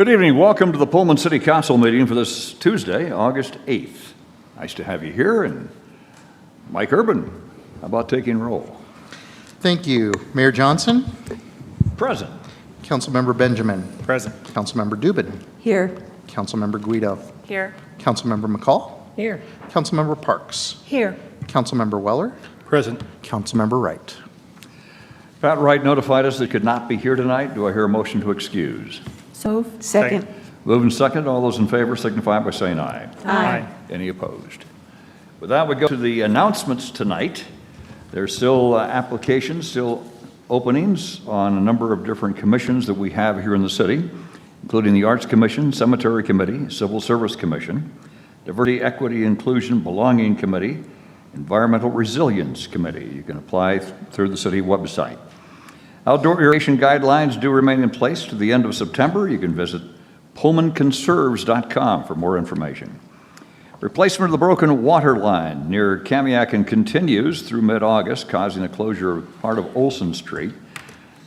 Good evening. Welcome to the Pullman City Council meeting for this Tuesday, August 8th. Nice to have you here. And Mike Urban, how about taking roll? Thank you. Mayor Johnson? Present. Councilmember Benjamin? Present. Councilmember Dubin? Here. Councilmember Guido? Here. Councilmember McCall? Here. Councilmember Parks? Here. Councilmember Weller? Present. Councilmember Wright? Pat Wright notified us that could not be here tonight. Do I hear a motion to excuse? So, second. Moving second. All those in favor signify by saying aye. Aye. Any opposed? With that, we go to the announcements tonight. There's still applications, still openings on a number of different commissions that we have here in the city, including the Arts Commission, Cemetery Committee, Civil Service Commission, Diversity, Equity, Inclusion, Belonging Committee, Environmental Resilience Committee. You can apply through the city website. Outdoor irrigation guidelines do remain in place to the end of September. You can visit pullmanconserves.com for more information. Replacement of the broken water line near Kamiakin continues through mid-August, causing the closure of part of Olson Street.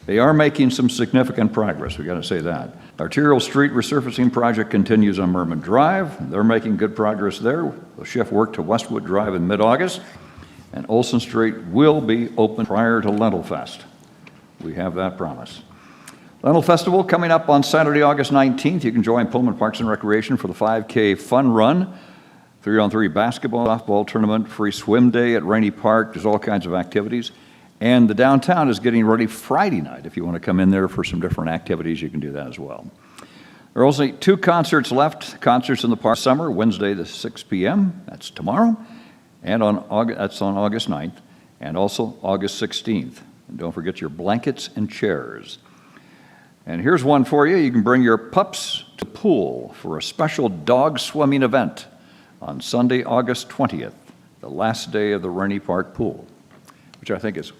They are making some significant progress, we got to say that. Arterial Street resurfacing project continues on Merman Drive. They're making good progress there. They'll shift work to Westwood Drive in mid-August, and Olson Street will be open prior to Lentil Fest. We have that promise. Lentil Festival coming up on Saturday, August 19th. You can join Pullman Parks and Recreation for the 5K Fun Run, 3-on-3 basketball, softball tournament, free swim day at Rainey Park. There's all kinds of activities. And the downtown is getting ready Friday night. If you want to come in there for some different activities, you can do that as well. There are only 2 concerts left. Concerts in the park summer, Wednesday the 6 p.m. That's tomorrow. And that's on August 9th. And also August 16th. And don't forget your blankets and chairs. And here's one for you. You can bring your pups to the pool for a special dog swimming event on Sunday, August 20th, the last day of the Rainey Park pool, which I think is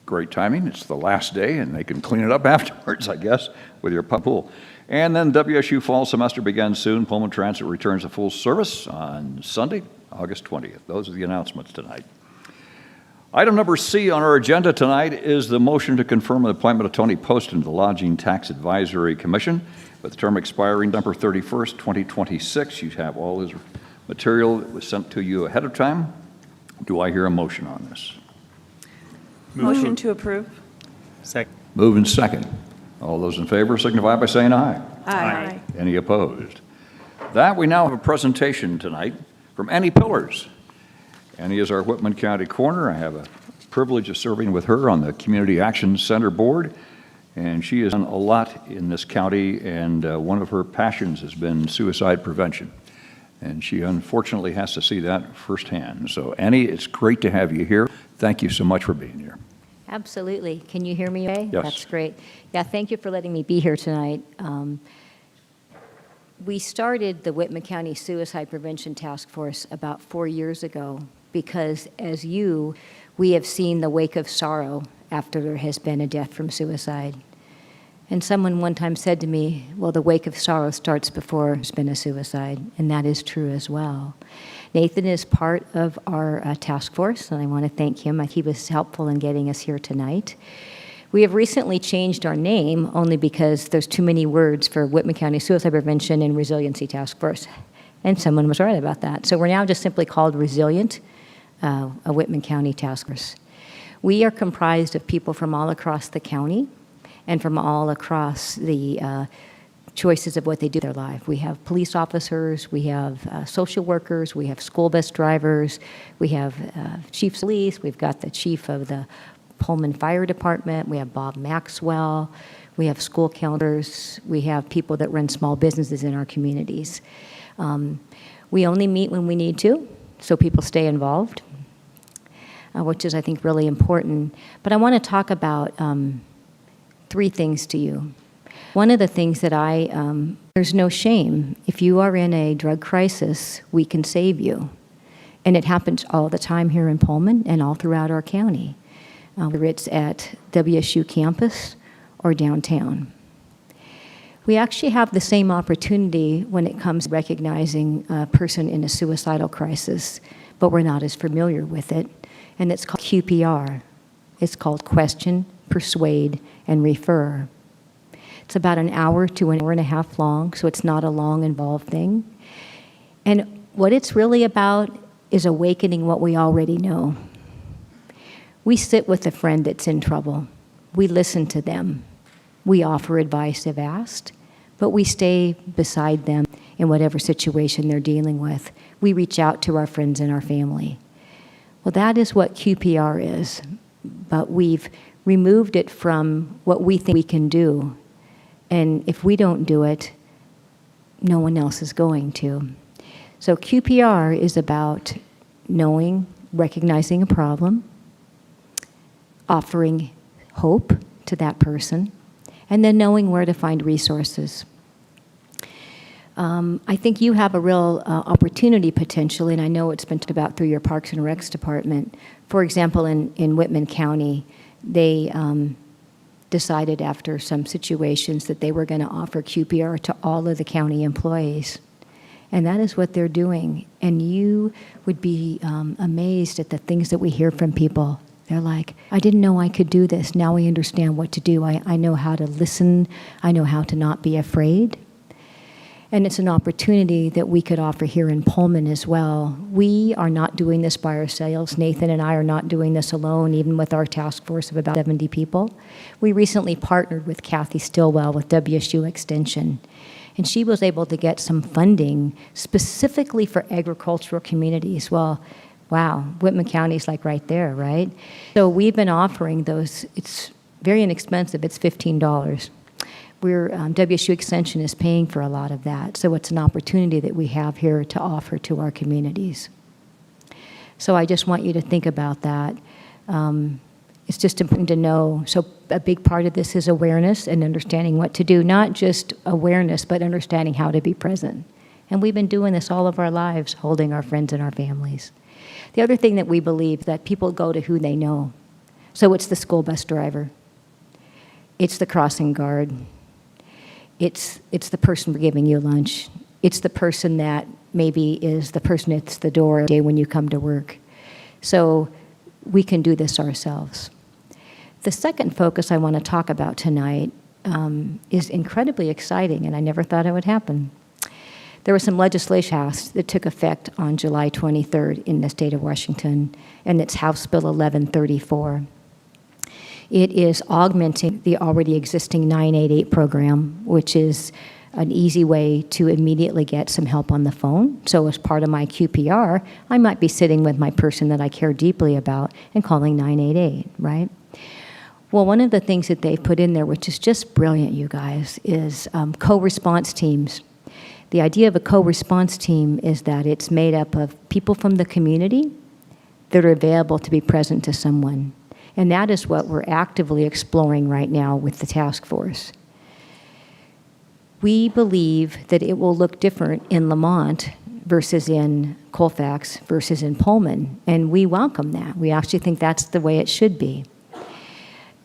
great timing. It's the last day, and they can clean it up afterwards, I guess, with your pup pool. And then WSU fall semester begins soon. Pullman Transit returns to full service on Sunday, August 20th. Those are the announcements tonight. Item number C on our agenda tonight is the motion to confirm the appointment of Tony Poston to the Lodging Tax Advisory Commission with the term expiring December 31st, 2026. You have all his material that was sent to you ahead of time. Do I hear a motion on this? Motion to approve. Second. Moving second. All those in favor signify by saying aye. Aye. Any opposed? That we now have a presentation tonight from Annie Pillars. Annie is our Whitman County Coroner. I have a privilege of serving with her on the Community Action Center Board, and she has done a lot in this county, and one of her passions has been suicide prevention. And she unfortunately has to see that firsthand. So Annie, it's great to have you here. Thank you so much for being here. Absolutely. Can you hear me okay? Yes. That's great. Yeah, thank you for letting me be here tonight. We started the Whitman County Suicide Prevention Task Force about 4 years ago because, as we have seen the wake of sorrow after there has been a death from suicide. And someone one time said to me, well, the wake of sorrow starts before there's been a suicide, and that is true as well. Nathan is part of our task force, and I want to thank him. He was helpful in getting us here tonight. We have recently changed our name only because there's too many words for Whitman County Suicide Prevention and Resiliency Task Force, and someone was right about that. So we're now just simply called Resilient, a Whitman County Task Force. We are comprised of people from all across the county and from all across the choices of what they do in their life. We have police officers, we have social workers, we have school bus drivers, we have chiefs of police, we've got the chief of the Pullman Fire Department, we have Bob Maxwell, we have school counselors, we have people that run small businesses in our communities. We only meet when we need to, so people stay involved, which is, I think, really important. But I want to talk about 3 things to you. One of the things that there's no shame. If you are in a drug crisis, we can save you. And it happens all the time here in Pullman and all throughout our county, whether it's at WSU campus or downtown. We actually have the same opportunity when it comes to recognizing a person in a suicidal crisis, but we're not as familiar with it. And it's called QPR. It's called Question, Persuade, and Refer. It's about an hour to an hour and a half long, so it's not a long, involved thing. And what it's really about is awakening what we already know. We sit with a friend that's in trouble. We listen to them. We offer advice if asked, but we stay beside them in whatever situation they're dealing with. We reach out to our friends and our family. Well, that is what QPR is, but we've removed it from what we think we can do. And if we don't do it, no one else is going to. So QPR is about knowing, recognizing a problem, offering hope to that person, and then knowing where to find resources. I think you have a real opportunity potentially, and I know it's been talked about through your Parks and Recs department. For example, in Whitman County, they decided after some situations that they were going to offer QPR to all of the county employees. And that is what they're doing. And you would be amazed at the things that we hear from people. They're like, I didn't know I could do this. Now I understand what to do. I know how to listen. I know how to not be afraid. And it's an opportunity that we could offer here in Pullman as well. We are not doing this by ourselves. Nathan and I are not doing this alone, even with our task force of about 70 people. We recently partnered with Kathy Stillwell with WSU Extension, and she was able to get some funding specifically for agricultural communities. Well, wow, Whitman County's like right there, right? So we've been offering those. It's very inexpensive. It's $15. WSU Extension is paying for a lot of that. So it's an opportunity that we have here to offer to our communities. So I just want you to think about that. It's just important to know. So a big part of this is awareness and understanding what to do, not just awareness, but understanding how to be present. And we've been doing this all of our lives, holding our friends and our families. The other thing that we believe that people go to who they know. So it's the school bus driver. It's the crossing guard. It's the person giving you lunch. It's the person that maybe is the person at the door every day when you come to work. So we can do this ourselves. The second focus I want to talk about tonight is incredibly exciting, and I never thought it would happen. There was some legislation passed that took effect on July 23rd in the state of Washington, and it's House Bill 1134. It is augmenting the already existing 988 program, which is an easy way to immediately get some help on the phone. So as part of my QPR, I might be sitting with my person that I care deeply about and calling 988, right? Well, one of the things that they've put in there, which is just brilliant, you guys, is co-response teams. The idea of a co-response team is that it's made up of people from the community that are available to be present to someone. And that is what we're actively exploring right now with the task force. We believe that it will look different in Lamont versus in Colfax versus in Pullman, and we welcome that. We actually think that's the way it should be.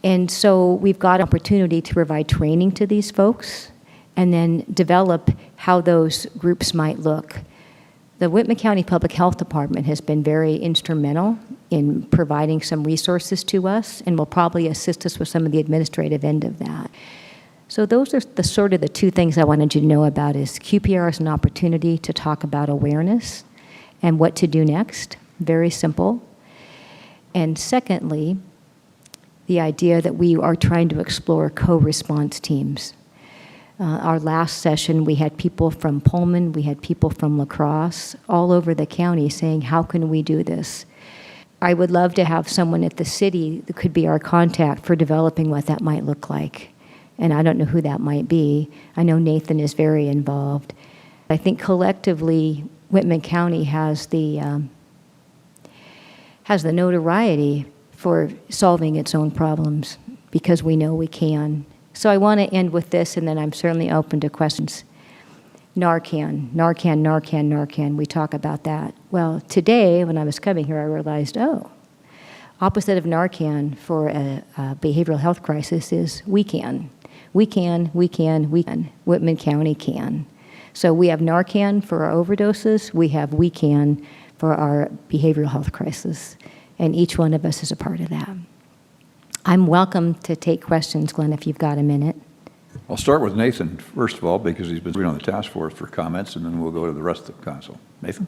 And so we've got an opportunity to provide training to these folks and then develop how those groups might look. The Whitman County Public Health Department has been very instrumental in providing some resources to us and will probably assist us with some of the administrative end of that. So those are the sort of the two things I wanted you to know about is QPR is an opportunity to talk about awareness and what to do next. Very simple. And secondly, the idea that we are trying to explore co-response teams. Our last session, we had people from Pullman, we had people from La Crosse, all over the county saying, how can we do this? I would love to have someone at the city that could be our contact for developing what that might look like. And I don't know who that might be. I know Nathan is very involved. I think collectively, Whitman County has the notoriety for solving its own problems because we know we can. So I want to end with this, and then I'm certainly open to questions. Narcan, Narcan, Narcan, Narcan, we talk about that. Well, today, when I was coming here, I realized, opposite of Narcan for a behavioral health crisis is we can. We can, we can, we can. Whitman County can. So we have Narcan for our overdoses, we have we can for our behavioral health crisis, and each one of us is a part of that. I'm welcome to take questions, Glenn, if you've got a minute. I'll start with Nathan, first of all, because he's been on the task force for comments, and then we'll go to the rest of the council. Nathan?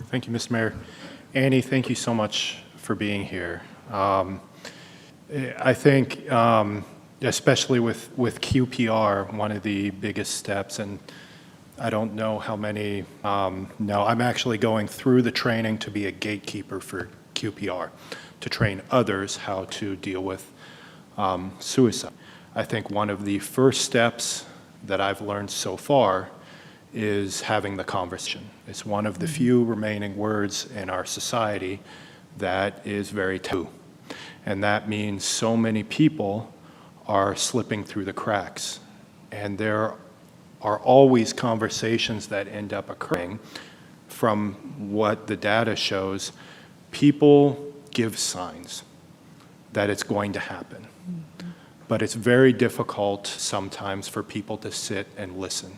Thank you, Mr. Mayor. Annie, thank you so much for being here. I think, especially with QPR, one of the biggest steps, and I don't know how many know, I'm actually going through the training to be a gatekeeper for QPR, to train others how to deal with suicide. I think one of the first steps that I've learned so far is having the conversation. It's one of the few remaining words in our society that is very taboo. And that means so many people are slipping through the cracks. And there are always conversations that end up occurring. From what the data shows, people give signs that it's going to happen. But it's very difficult sometimes for people to sit and listen.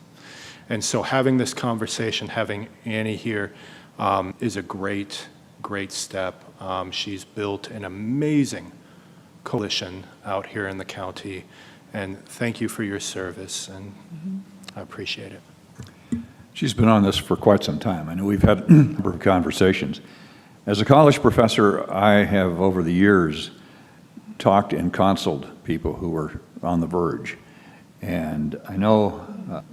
And so having this conversation, having Annie here, is a great, great step. She's built an amazing coalition out here in the county, and thank you for your service, and I appreciate it. She's been on this for quite some time. I know we've had a number of conversations. As a college professor, I have, over the years, talked and counseled people who were on the verge. And I know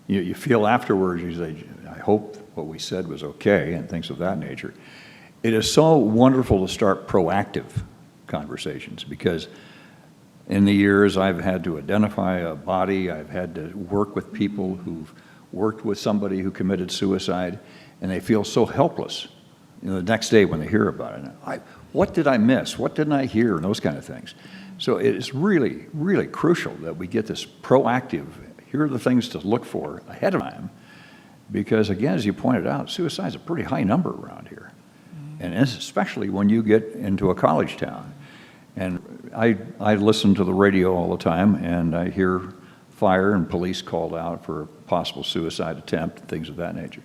you feel afterwards, you say, I hope what we said was okay, and things of that nature. It is so wonderful to start proactive conversations, because in the years I've had to identify a body, I've had to work with people who've worked with somebody who committed suicide, and they feel so helpless, the next day when they hear about it. What did I miss? What didn't I hear? And those kind of things. So it is really, really crucial that we get this proactive, here are the things to look for ahead of time, because again, as you pointed out, suicide is a pretty high number around here. And especially when you get into a college town. And I listen to the radio all the time, and I hear fire and police called out for a possible suicide attempt, things of that nature.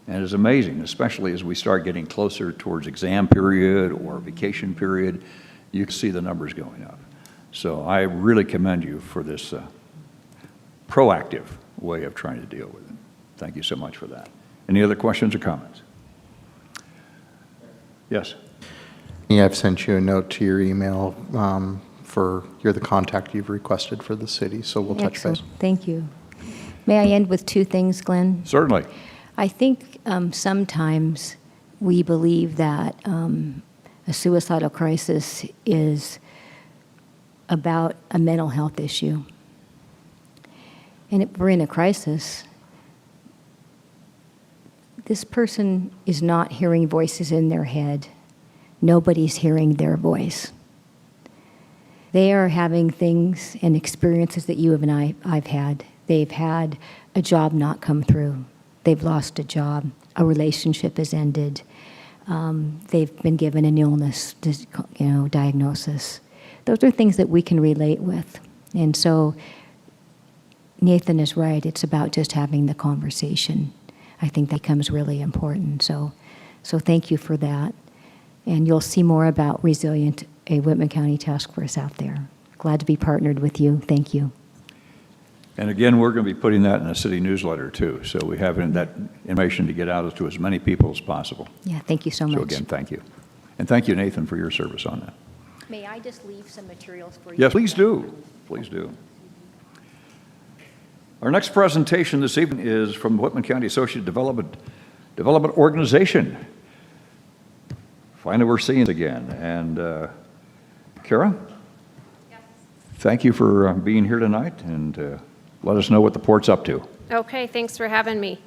And it's amazing, especially as we start getting closer towards exam period or vacation period, you can see the numbers going up. So I really commend you for this proactive way of trying to deal with it. Thank you so much for that. Any other questions or comments? Yes. Yeah, I've sent you a note to your email you're the contact you've requested for the city, so we'll touch base. Excellent. Thank you. May I end with two things, Glenn? Certainly. I think sometimes we believe that a suicidal crisis is about a mental health issue. And if we're in a crisis, this person is not hearing voices in their head. Nobody's hearing their voice. They are having things and experiences that you and I've had. They've had a job not come through. They've lost a job. A relationship has ended. They've been given an illness, diagnosis. Those are things that we can relate with. And so Nathan is right. It's about just having the conversation. I think that becomes really important. So thank you for that. And you'll see more about Resilient, a Whitman County task force out there. Glad to be partnered with you. Thank you. And again, we're going to be putting that in a city newsletter too. So we have that information to get out to as many people as possible. Yeah, thank you so much. So again, thank you. And thank you, Nathan, for your service on that. May I just leave some materials for you? Yes, please do. Please do. Our next presentation this evening is from the Whitman County Associate Development Organization. Finally, we're seeing it again. And Kara? Yes. Thank you for being here tonight, and let us know what the port's up to. Okay, thanks for having me.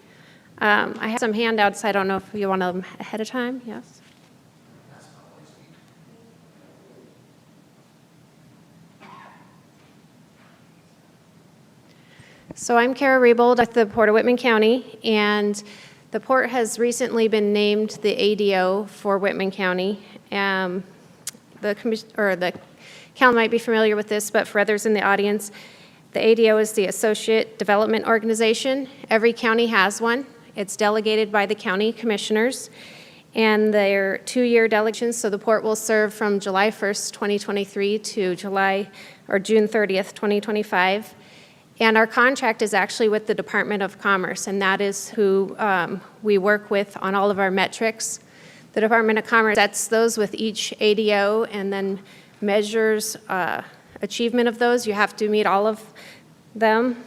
I have some handouts. I don't know if you want them ahead of time. Yes? So I'm Kara Rebold with the Port of Whitman County, and the port has recently been named the ADO for Whitman County. The council might be familiar with this, but for others in the audience, the ADO is the Associate Development Organization. Every county has one. It's delegated by the county commissioners, and they're 2-year delegations, so the port will serve from July 1st, 2023 to June 30th, 2025. And our contract is actually with the Department of Commerce, and that is who we work with on all of our metrics. The Department of Commerce sets those with each ADO and then measures achievement of those. You have to meet all of them.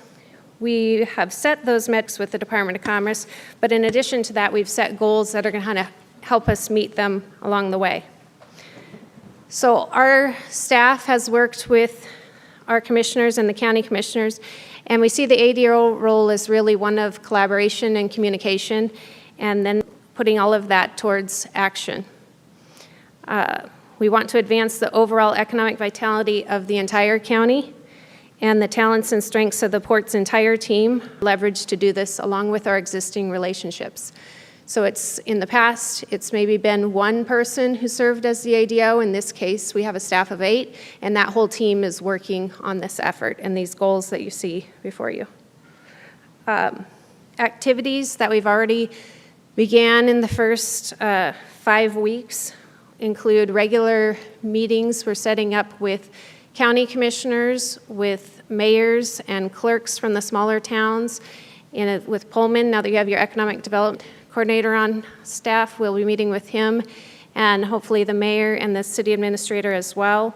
We have set those metrics with the Department of Commerce, but in addition to that, we've set goals that are going to kind of help us meet them along the way. So our staff has worked with our commissioners and the county commissioners, and we see the ADO role as really one of collaboration and communication, and then putting all of that towards action. We want to advance the overall economic vitality of the entire county, and the talents and strengths of the port's entire team leveraged to do this along with our existing relationships. So in the past, it's maybe been one person who served as the ADO. In this case, we have a staff of 8, and that whole team is working on this effort and these goals that you see before you. Activities that we've already began in the first 5 weeks include regular meetings we're setting up with county commissioners, with mayors and clerks from the smaller towns, and with Pullman. Now that you have your economic development coordinator on staff, we'll be meeting with him and hopefully the mayor and the city administrator as well,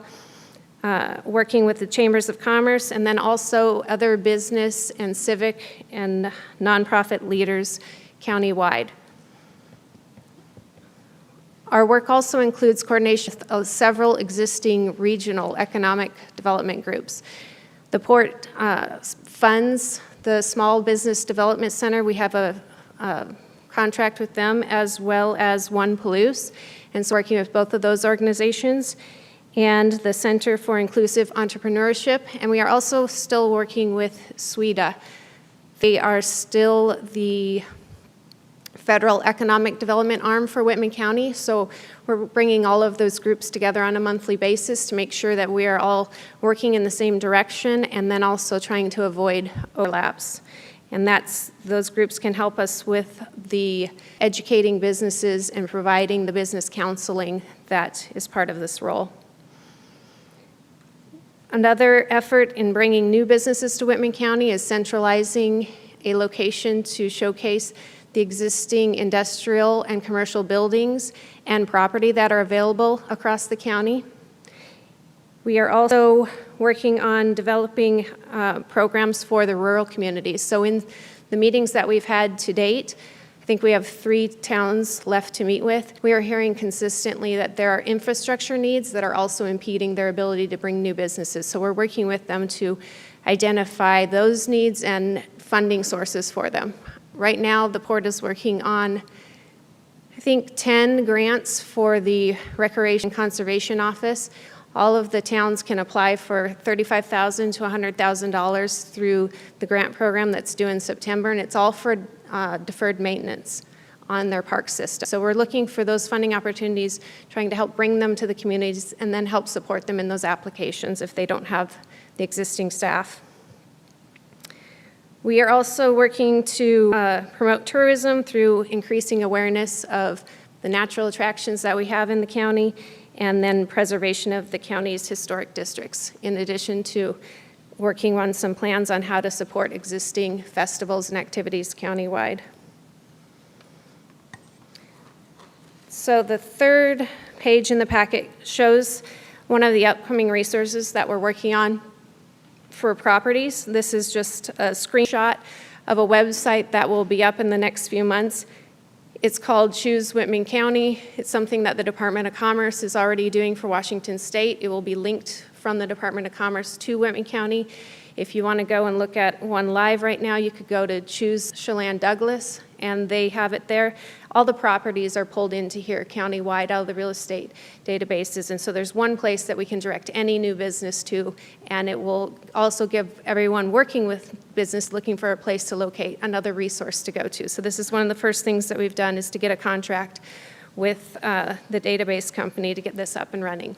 working with the chambers of commerce, and then also other business and civic and nonprofit leaders countywide. Our work also includes coordination of several existing regional economic development groups. The port funds the Small Business Development Center. We have a contract with them, as well as One Palouse, and so working with both of those organizations, and the Center for Inclusive Entrepreneurship, and we are also still working with SWEDA. They are still the federal economic development arm for Whitman County, so we're bringing all of those groups together on a monthly basis to make sure that we are all working in the same direction, and then also trying to avoid overlaps. And those groups can help us with the educating businesses and providing the business counseling that is part of this role. Another effort in bringing new businesses to Whitman County is centralizing a location to showcase the existing industrial and commercial buildings and property that are available across the county. We are also working on developing programs for the rural communities. So in the meetings that we've had to date, I think we have 3 towns left to meet with. We are hearing consistently that there are infrastructure needs that are also impeding their ability to bring new businesses. So we're working with them to identify those needs and funding sources for them. Right now, the port is working on, I think, 10 grants for the Recreation Conservation Office. All of the towns can apply for $35,000 to $100,000 through the grant program that's due in September, and it's all for deferred maintenance on their park system. So we're looking for those funding opportunities, trying to help bring them to the communities and then help support them in those applications if they don't have the existing staff. We are also working to promote tourism through increasing awareness of the natural attractions that we have in the county, and then preservation of the county's historic districts, in addition to working on some plans on how to support existing festivals and activities countywide. So the third page in the packet shows one of the upcoming resources that we're working on for properties. This is just a screenshot of a website that will be up in the next few months. It's called Choose Whitman County. It's something that the Department of Commerce is already doing for Washington State. It will be linked from the Department of Commerce to Whitman County. If you want to go and look at one live right now, you could go to Choose Chelan Douglas, and they have it there. All the properties are pulled into here countywide out of the real estate databases, and so there's one place that we can direct any new business to, and it will also give everyone working with business looking for a place to locate another resource to go to. So this is one of the first things that we've done, is to get a contract with the database company to get this up and running.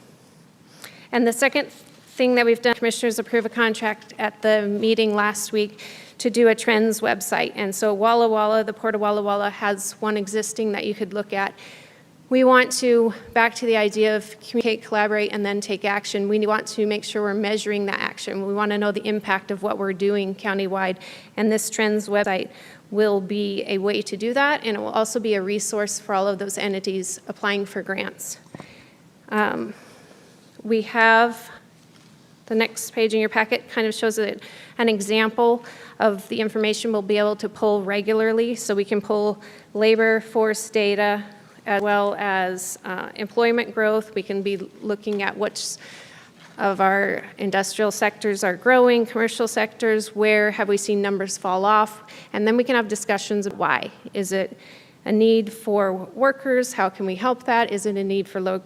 And the second thing that we've done, commissioners approve a contract at the meeting last week to do a trends website. And so Walla Walla, the Port of Walla Walla, has one existing that you could look at. We want to, back to the idea of communicate, collaborate, and then take action, we want to make sure we're measuring that action. We want to know the impact of what we're doing countywide, and this Trends website will be a way to do that, and it will also be a resource for all of those entities applying for grants. We have the next page in your packet kind of shows an example of the information we'll be able to pull regularly. So we can pull labor force data as well as employment growth. We can be looking at which of our industrial sectors are growing, commercial sectors, where have we seen numbers fall off, and then we can have discussions of why. Is it a need for workers? How can we help that? Is it a need for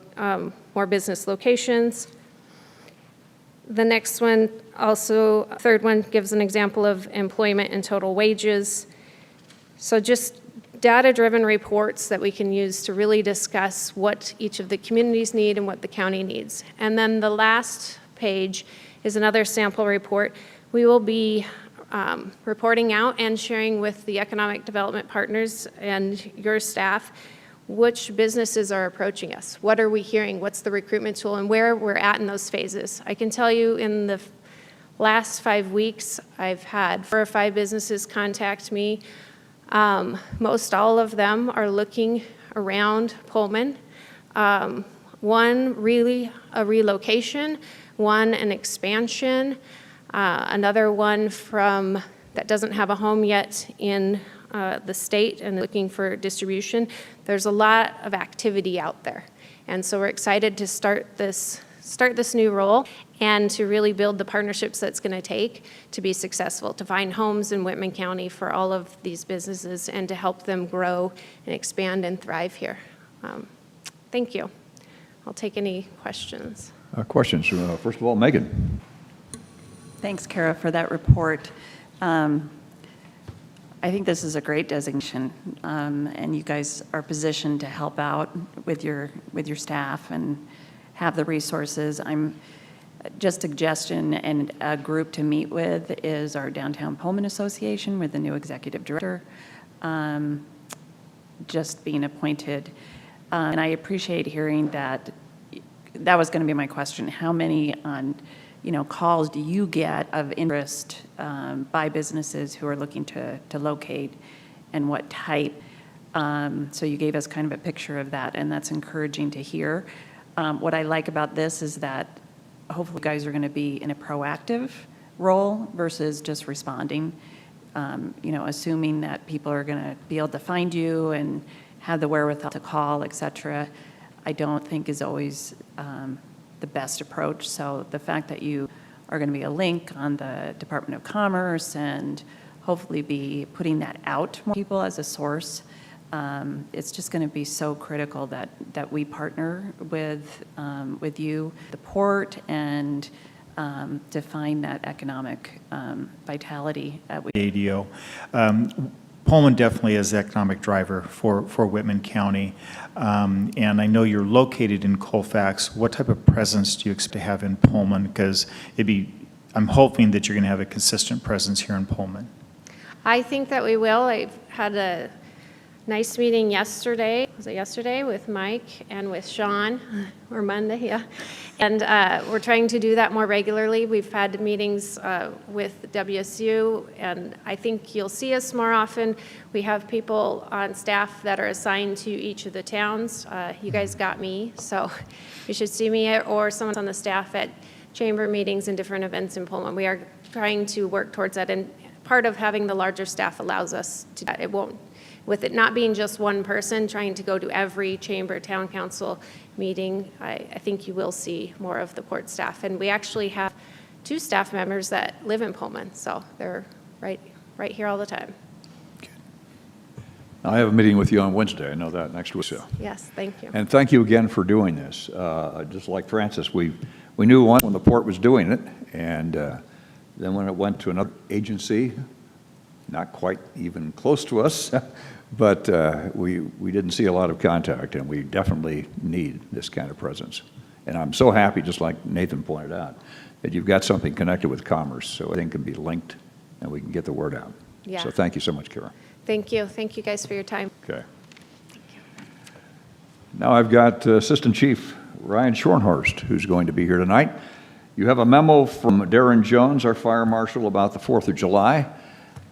more business locations? The next one, also, third one, gives an example of employment and total wages. So just data-driven reports that we can use to really discuss what each of the communities need and what the county needs. And then the last page is another sample report. We will be reporting out and sharing with the economic development partners and your staff which businesses are approaching us. What are we hearing? What's the recruitment tool and where we're at in those phases? I can tell you in the last 5 weeks, I've had 4 or 5 businesses contact me. Most all of them are looking around Pullman. One really a relocation, one an expansion, another one that doesn't have a home yet in the state and looking for distribution. There's a lot of activity out there. And so we're excited to start this new role and to really build the partnerships that's going to take to be successful, to find homes in Whitman County for all of these businesses and to help them grow and expand and thrive here. Thank you. I'll take any questions. Questions? First of all, Megan. Thanks, Kara, for that report. I think this is a great designation, and you guys are positioned to help out with your staff and have the resources. Just suggestion and a group to meet with is our Downtown Pullman Association with the new executive director just being appointed. And I appreciate hearing that. That was going to be my question. How many calls do you get of interest by businesses who are looking to locate, and what type? So you gave us kind of a picture of that, and that's encouraging to hear. What I like about this is that hopefully you guys are going to be in a proactive role versus just responding, assuming that people are going to be able to find you and have the wherewithal to call, et cetera, I don't think is always the best approach. So the fact that you are going to be a link on the Department of Commerce and hopefully be putting that out to more people as a source, it's just going to be so critical that we partner with you, the port, and to find that economic vitality. ADO. Pullman definitely is the economic driver for Whitman County. And I know you're located in Colfax. What type of presence do you expect to have in Pullman? Because I'm hoping that you're going to have a consistent presence here in Pullman. I think that we will. I've had a nice meeting yesterday. Was it yesterday with Mike and with Sean, or Monday, yeah. And we're trying to do that more regularly. We've had meetings with WSU, and I think you'll see us more often. We have people on staff that are assigned to each of the towns. You guys got me, so you should see me or someone on the staff at chamber meetings and different events in Pullman. We are trying to work towards that, and part of having the larger staff allows us to do that. It won't, with it not being just one person trying to go to every chamber, town council meeting, I think you will see more of the port staff. And we actually have 2 staff members that live in Pullman, so they're right here all the time. I have a meeting with you on Wednesday. I know that next week. So. Yes, thank you. And thank you again for doing this. Just like Francis, we knew once when the port was doing it, and then when it went to another agency, not quite even close to us, but we didn't see a lot of contact, and we definitely need this kind of presence. And I'm so happy, just like Nathan pointed out, that you've got something connected with commerce, so everything can be linked and we can get the word out. Yeah. So thank you so much, Kara. Thank you. Thank you guys for your time. Okay. Now I've got Assistant Chief Ryan Schornhorst, who's going to be here tonight. You have a memo from Darren Jones, our fire marshal, about the 4th of July.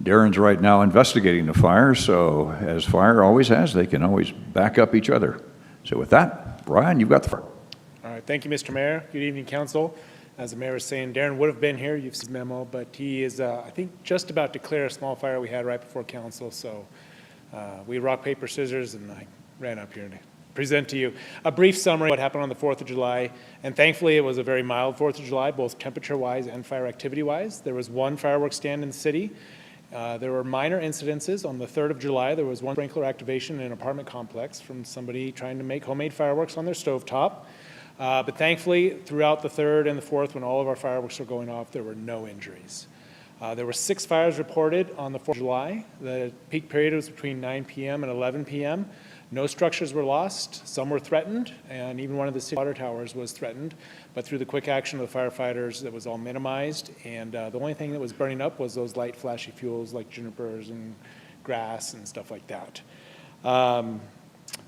Darren's right now investigating the fire, so as fire always has, they can always back up each other. So with that, Ryan, you've got the floor. All right, thank you, Mr. Mayor. Good evening, council. As the mayor was saying, Darren would have been here, you've seen the memo, but he is, I think, just about to clear a small fire we had right before council, so we rock, paper, scissors, and I ran up here to present to you a brief summary of what happened on the 4th of July, and thankfully it was a very mild 4th of July, both temperature-wise and fire activity-wise. There was one fireworks stand in the city. There were minor incidences. On the 3rd of July, there was one sprinkler activation in an apartment complex from somebody trying to make homemade fireworks on their stovetop. But thankfully, throughout the 3rd and the 4th, when all of our fireworks were going off, there were no injuries. There were 6 fires reported on the 4th of July. The peak period was between 9 p.m. and 11 p.m. No structures were lost. Some were threatened, and even one of the city water towers was threatened. But through the quick action of the firefighters, that was all minimized. And the only thing that was burning up was those light, flashy fuels like junipers and grass and stuff like that.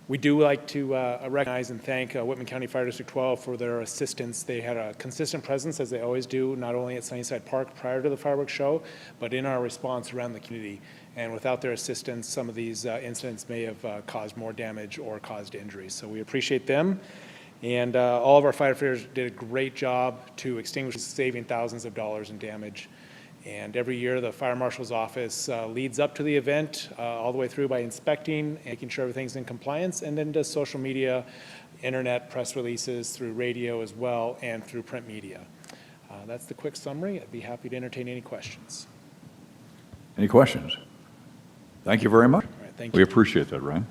We do like to recognize and thank Whitman County Fire District 12 for their assistance. They had a consistent presence, as they always do, not only at Sunnyside Park prior to the fireworks show, but in our response around the community. And without their assistance, some of these incidents may have caused more damage or caused injuries. So we appreciate them. And all of our firefighters did a great job to extinguish, saving thousands of dollars in damage. And every year, the fire marshal's office leads up to the event all the way through by inspecting and making sure everything's in compliance, and then does social media, internet, press releases, through radio as well, and through print media. That's the quick summary. I'd be happy to entertain any questions. Any questions? Thank you very much. All right, thank We you. appreciate that, Ryan.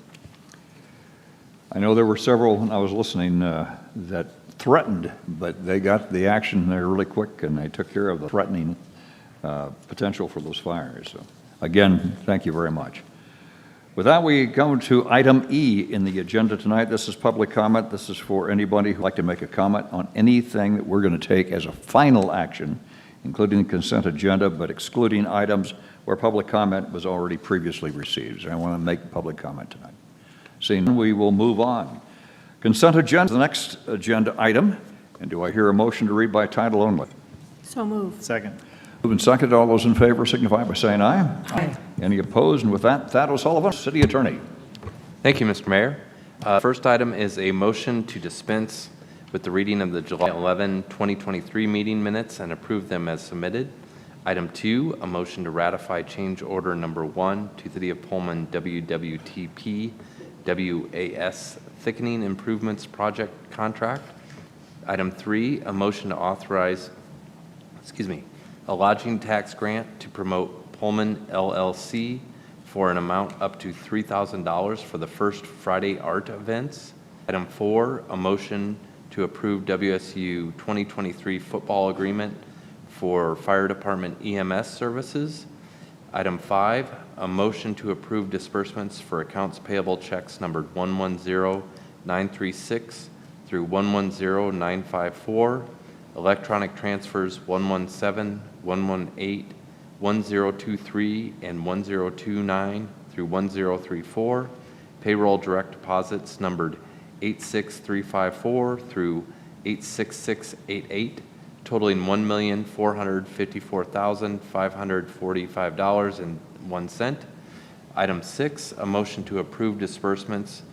I know there were several, when I was listening, that threatened, but they got the action there really quick, and they took care of the threatening potential for those fires. So, again, thank you very much. With that, we come to item E in the agenda tonight. This is public comment. This is for anybody who'd like to make a comment on anything that we're going to take as a final action, including the consent agenda, but excluding items where public comment was already previously received. So I want to make public comment tonight. Seeing none, we will move on. Consent agenda, the next agenda item. And do I hear a motion to read by title only? So moved. Second. Moved and seconded. All those in favor signify by saying aye. Aye. Any opposed? And with that, Thad O'Sullivan, City Attorney. Thank you, Mr. Mayor. First item is a motion to dispense with the reading of the July 11, 2023 meeting minutes and approve them as submitted. Item 2, a motion to ratify change order number 1 to the City of Pullman WWTP WAS Thickening Improvements Project Contract. Item 3, a motion to authorize, a lodging tax grant to promote Pullman LLC for an amount up to $3,000 for the First Friday Art events. Item 4, a motion to approve WSU 2023 football agreement for Fire Department EMS services. Item 5, a motion to approve disbursements for accounts payable checks numbered 110936 through 110954, electronic transfers 117, 118, 1023, and 1029 through 1034, payroll direct deposits numbered 86354 through 86688, totaling $1,454,545.01. Item 6, a motion to approve disbursements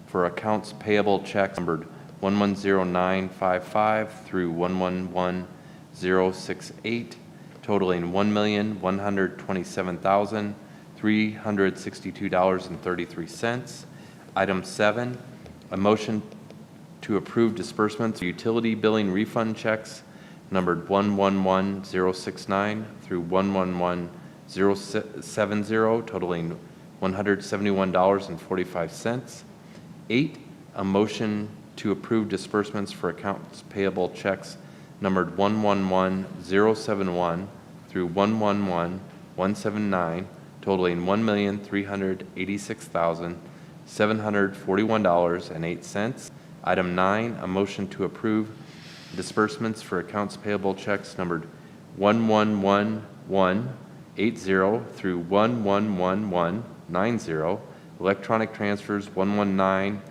for accounts payable checks numbered 110955 through 111068, totaling $1,127,362.33. Item 7, a motion to approve disbursements for utility billing refund checks numbered 111069 through 111070, totaling $171.45. 8, a motion to approve disbursements for accounts payable checks numbered 111071 through 111179, totaling $1,386,741.08. Item 9, a motion to approve disbursements for accounts payable checks numbered 111180 through 111190, electronic transfers 1191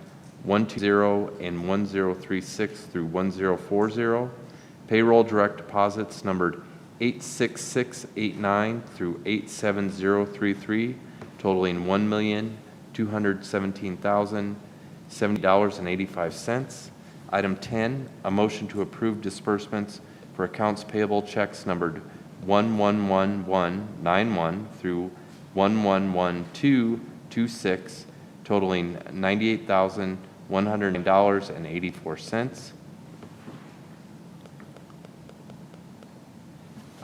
120 and 1036 through 1040. Payroll direct deposits numbered 86689 through 87033, totaling $1,217,070.85. Item 10, a motion to approve disbursements for accounts payable checks numbered 111191 through 111226, totaling $98,109.84.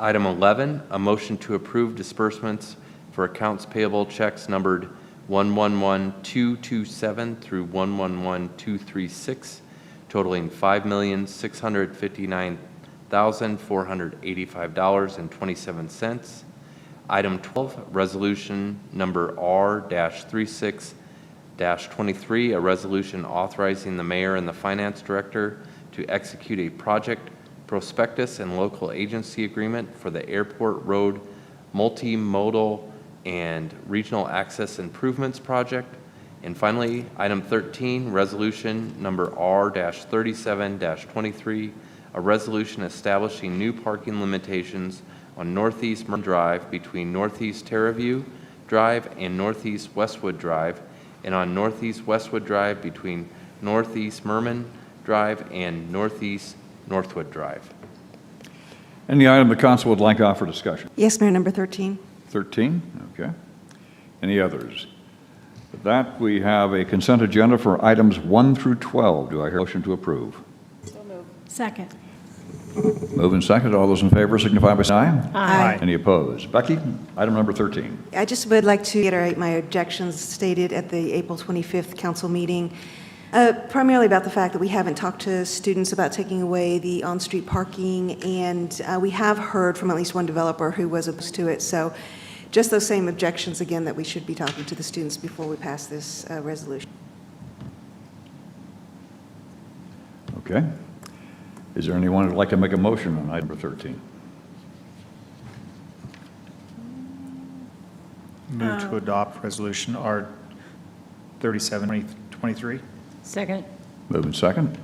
Item 11, a motion to approve disbursements for accounts payable checks numbered 111227 through 111236, totaling $5,659,485.27. Item 12, resolution number R-36-23, a resolution authorizing the mayor and the finance director to execute a project prospectus and local agency agreement for the Airport Road Multimodal and Regional Access Improvements Project. And finally, item 13, resolution number R-37-23, a resolution establishing new parking limitations on Northeast Merman Drive between Northeast Terraview Drive and Northeast Westwood Drive, and on Northeast Westwood Drive between Northeast Merman Drive and Northeast Northwood Drive. Any item the council would like to offer discussion? Yes, Mayor, number 13. 13, okay. Any others? With that, we have a consent agenda for items 1 through 12. Do I hear a motion to approve? Second. Moved and seconded. All those in favor signify by saying aye. Aye. Any opposed? Becky, item number 13. I just would like to reiterate my objections stated at the April 25th council meeting, primarily about the fact that we haven't talked to students about taking away the on-street parking, and we have heard from at least one developer who was opposed to it. So just those same objections, again, that we should be talking to the students before we pass this resolution. Okay. Is there anyone who'd like to make a motion on item number 13? Move to adopt resolution R-37-23. Second. Moved and second.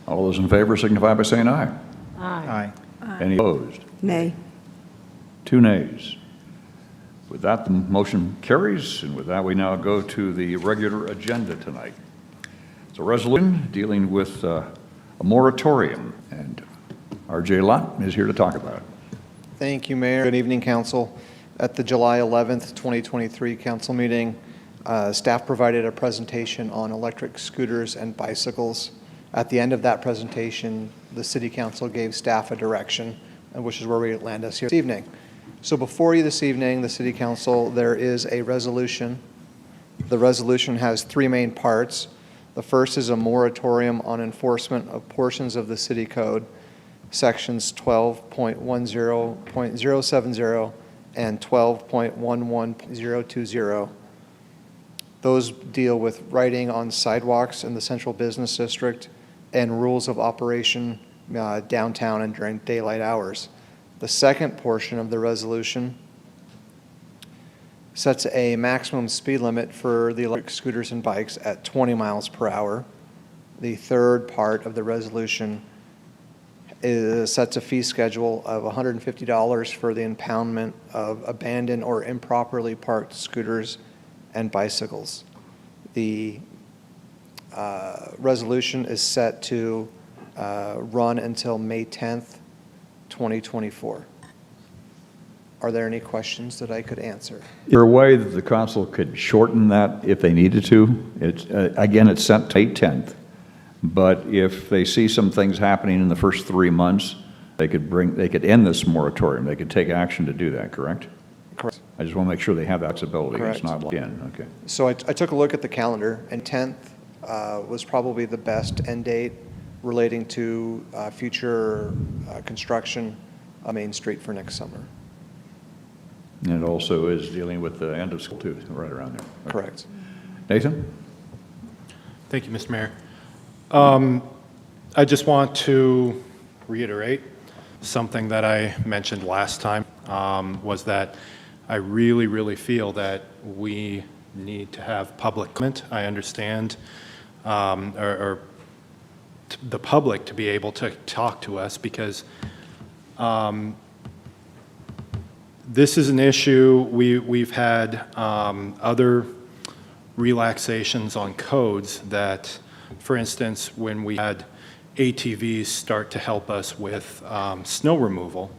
All those in favor signify by saying aye. Aye. Any opposed? Nay. 2 nays. With that, the motion carries, and with that, we now go to the regular agenda tonight. It's a resolution dealing with a moratorium, and R.J. Lott is here to talk about it. Thank you, Mayor. Good evening, Council. At the July 11th, 2023 council meeting, staff provided a presentation on electric scooters and bicycles. At the end of that presentation, the City Council gave staff a direction, which is where we land us here this evening. So before you this evening, the City Council, there is a resolution. The resolution has 3 main parts. The first is a moratorium on enforcement of portions of the City Code, sections 12.10.070 and 12.11.020. Those deal with writing on sidewalks in the Central Business District and rules of operation downtown and during daylight hours. The second portion of the resolution sets a maximum speed limit for the electric scooters and bikes at 20 miles per hour. The third part of the resolution sets a fee schedule of $150 for the impoundment of abandoned or improperly parked scooters and bicycles. The resolution is set to run until May 10th, 2024. Are there any questions that I could answer? Is there a way that the council could shorten that if they needed to? It's, again, it's set to May 10th, but if they see some things happening in the first 3 months, they could end this moratorium. They could take action to do that, correct? Correct. I just want to make sure they have that flexibility. Correct. It's not locked in. Okay. So I took a look at the calendar, and 10th was probably the best end date relating to future construction of Main Street for next summer. And it also is dealing with the end of school too, right around there. Okay. Correct. Nathan? Thank you, Mr. Mayor. I just want to reiterate something that I mentioned last time, was that I really feel that we need to have public comment. I understand or the public to be able to talk to us, because this is an issue. We've had other relaxations on codes that, for instance, when we had ATVs start to help us with snow removal,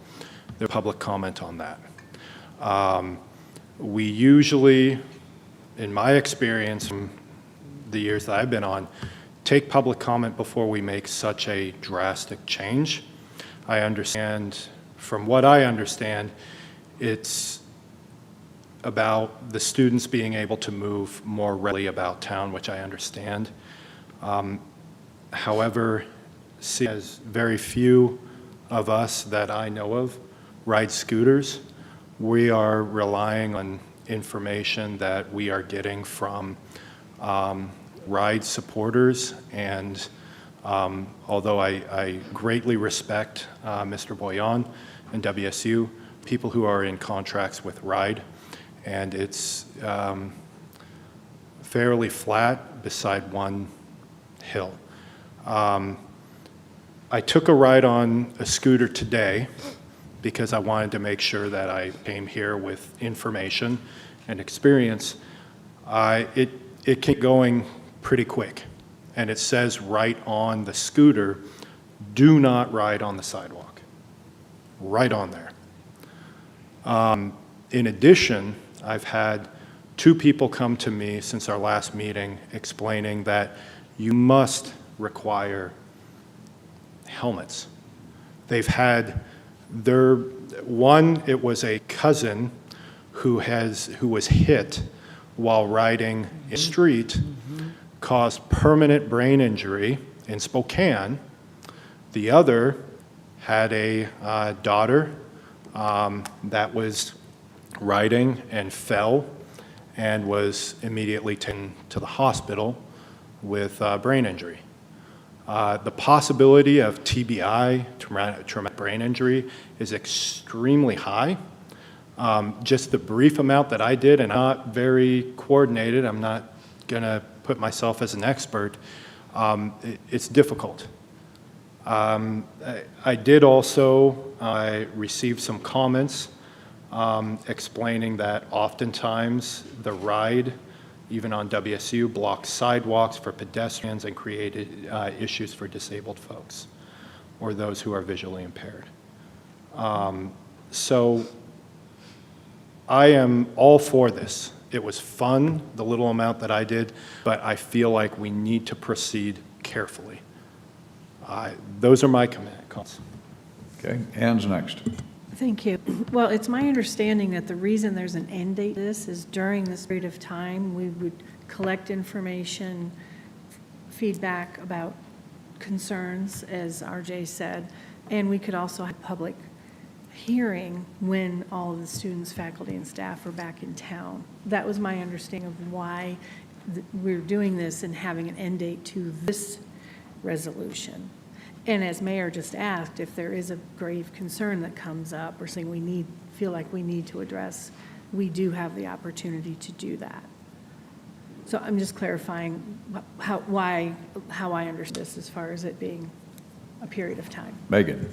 there's public comment on that. We usually, in my experience, from the years that I've been on, take public comment before we make such a drastic change. I understand, from what I understand, it's about the students being able to move more readily about town, which I understand. However, as very few of us that I know of ride scooters, we are relying on information that we are getting from ride supporters, and although I greatly respect Mr. Boyan and WSU, people who are in contracts with RIDE, and it's fairly flat beside one hill. I took a ride on a scooter today because I wanted to make sure that I came here with information and experience. It kept going pretty quick, and it says right on the scooter, do not ride on the sidewalk, right on there. In addition, I've had 2 people come to me since our last meeting explaining that you must require helmets. They've had one, it was a cousin who was hit while riding in the street, caused permanent brain injury in Spokane. The other had a daughter that was riding and fell and was immediately taken to the hospital with brain injury. The possibility of TBI, traumatic brain injury, is extremely high. Just the brief amount that I did, and not very coordinated, I'm not going to put myself as an expert, it's difficult. I did also, I received some comments explaining that oftentimes the ride, even on WSU, blocks sidewalks for pedestrians and created issues for disabled folks or those who are visually impaired. So I am all for this. It was fun, the little amount that I did, but I feel like we need to proceed carefully. Those are my comments. Okay, Ann's next. Thank you. Well, it's my understanding that the reason there's an end date to this is during this period of time, we would collect information, feedback about concerns, as RJ said, and we could also have public hearing when all of the students, faculty, and staff are back in town. That was my understanding of why we're doing this and having an end date to this resolution. And as Mayor just asked, if there is a grave concern that comes up or something we feel like we need to address, we do have the opportunity to do that. So I'm just clarifying how I understand this as far as it being a period of time. Megan.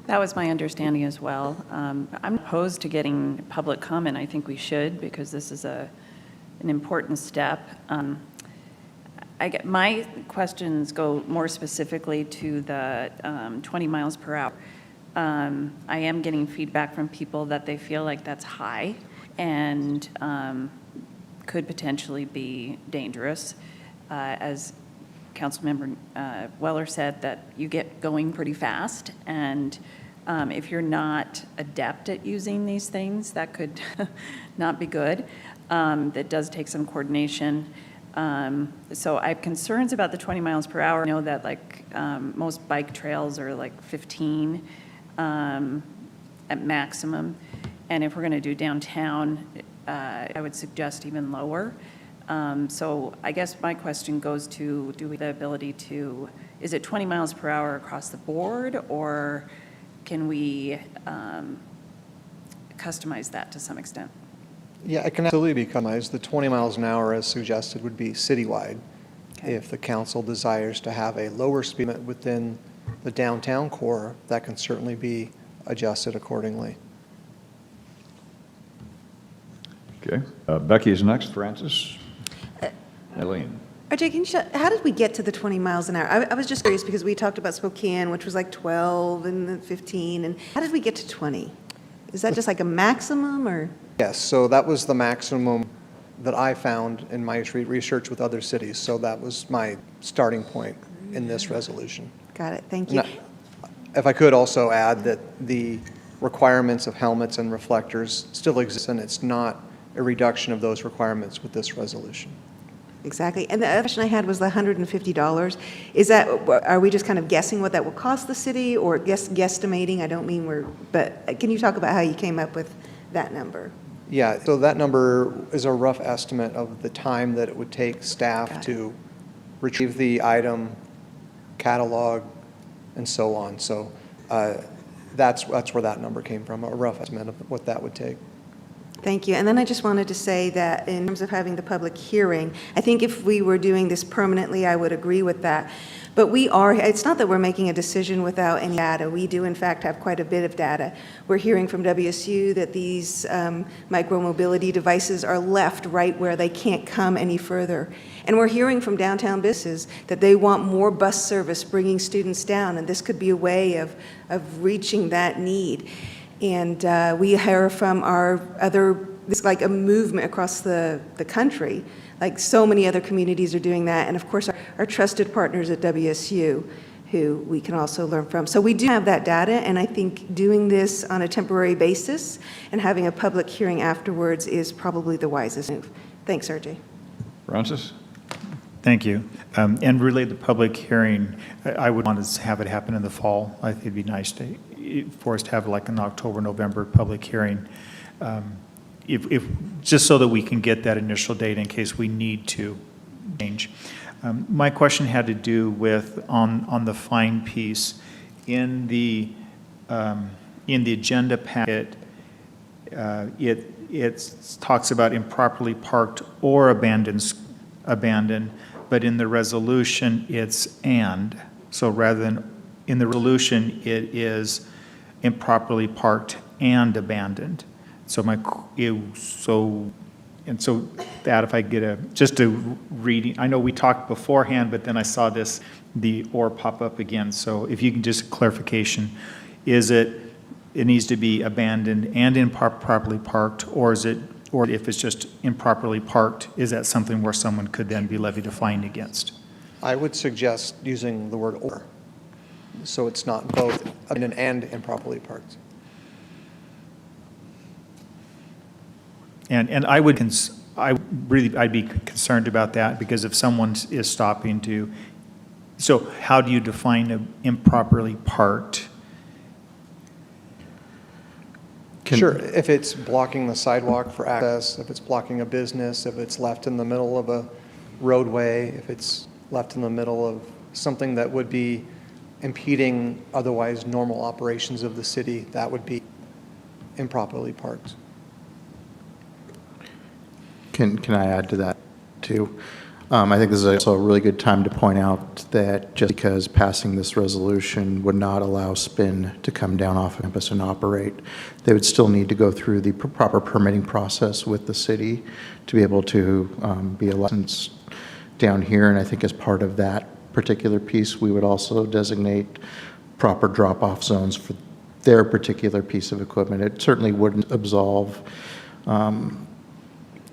That was my understanding as well. I'm opposed to getting public comment. I think we should, because this is an important step. My questions go more specifically to the 20 miles per hour. I am getting feedback from people that they feel like that's high and could potentially be dangerous. As Councilmember Weller said, that you get going pretty fast, and if you're not adept at using these things, that could not be good. That does take some coordination. So I have concerns about the 20 miles per hour. I know that most bike trails are like 15 at maximum. And if we're going to do downtown, I would suggest even lower. So I guess my question goes to, do we have the ability to, is it 20 miles per hour across the board, or can we customize that to some extent? Yeah, it can absolutely be customized. The 20 miles an hour as suggested would be citywide. Okay. If the council desires to have a lower speed limit within the downtown core, that can certainly be adjusted accordingly. Okay. Becky is next. Francis? Eileen? RJ, can you how did we get to the 20 miles an hour? I was just curious because we talked about Spokane, which was like 12 and then 15, and how did we get to 20? Is that just like a maximum, or? Yes, so that was the maximum that I found in my research with other cities. So that was my starting point in this resolution. Got it, thank you. And if I could also add that the requirements of helmets and reflectors still exist, and it's not a reduction of those requirements with this resolution. Exactly. And the other question I had was the $150. Is that, are we just kind of guessing what that will cost the city, or guesstimating? I don't mean but can you talk about how you came up with that number? Yeah, so that number is a rough estimate of the time that it would take staff to retrieve the item, catalog, and so on. So that's where that number came from, a rough estimate of what that would take. Thank you. And then I just wanted to say that in terms of having the public hearing, I think if we were doing this permanently, I would agree with that. But it's not that we're making a decision without any data. We do, in fact, have quite a bit of data. We're hearing from WSU that these micromobility devices are left right where they can't come any further. And we're hearing from downtown businesses that they want more bus service bringing students down, and this could be a way of reaching that need. And we hear from it's like a movement across the country. Like so many other communities are doing that. And of course, our trusted partners at WSU, who we can also learn from. So we do have that data, and I think doing this on a temporary basis and having a public hearing afterwards is probably the wisest move. Thanks, RJ. Francis? Thank you. And relate the public hearing, I would want to have it happen in the fall. I think it'd be nice for us to have like an October, November public hearing. If just so that we can get that initial data in case we need to change. My question had to do with on the fine piece in the agenda packet. It talks about improperly parked or abandoned, but in the resolution it's and. So rather than in the resolution, it is improperly parked and abandoned. So that if I get just a reading, I know we talked beforehand, but then I saw the or pop up again. So if you can just clarification, is it needs to be abandoned and improperly parked, or if it's just improperly parked, is that something where someone could then be levied a fine against? I would suggest using the word or, so it's not both abandoned and improperly parked. And I'd be concerned about that, because if someone is stopping to, so how do you define improperly parked? Sure, if it's blocking the sidewalk for access, if it's blocking a business, if it's left in the middle of a roadway, if it's left in the middle of something that would be impeding otherwise normal operations of the city, that would be improperly parked. Can I add to that too? I think this is also a really good time to point out that just because passing this resolution would not allow Spin to come down off campus and operate, they would still need to go through the proper permitting process with the city to be able to be a license down here. And I think as part of that particular piece, we would also designate proper drop-off zones for their particular piece of equipment. It certainly wouldn't absolve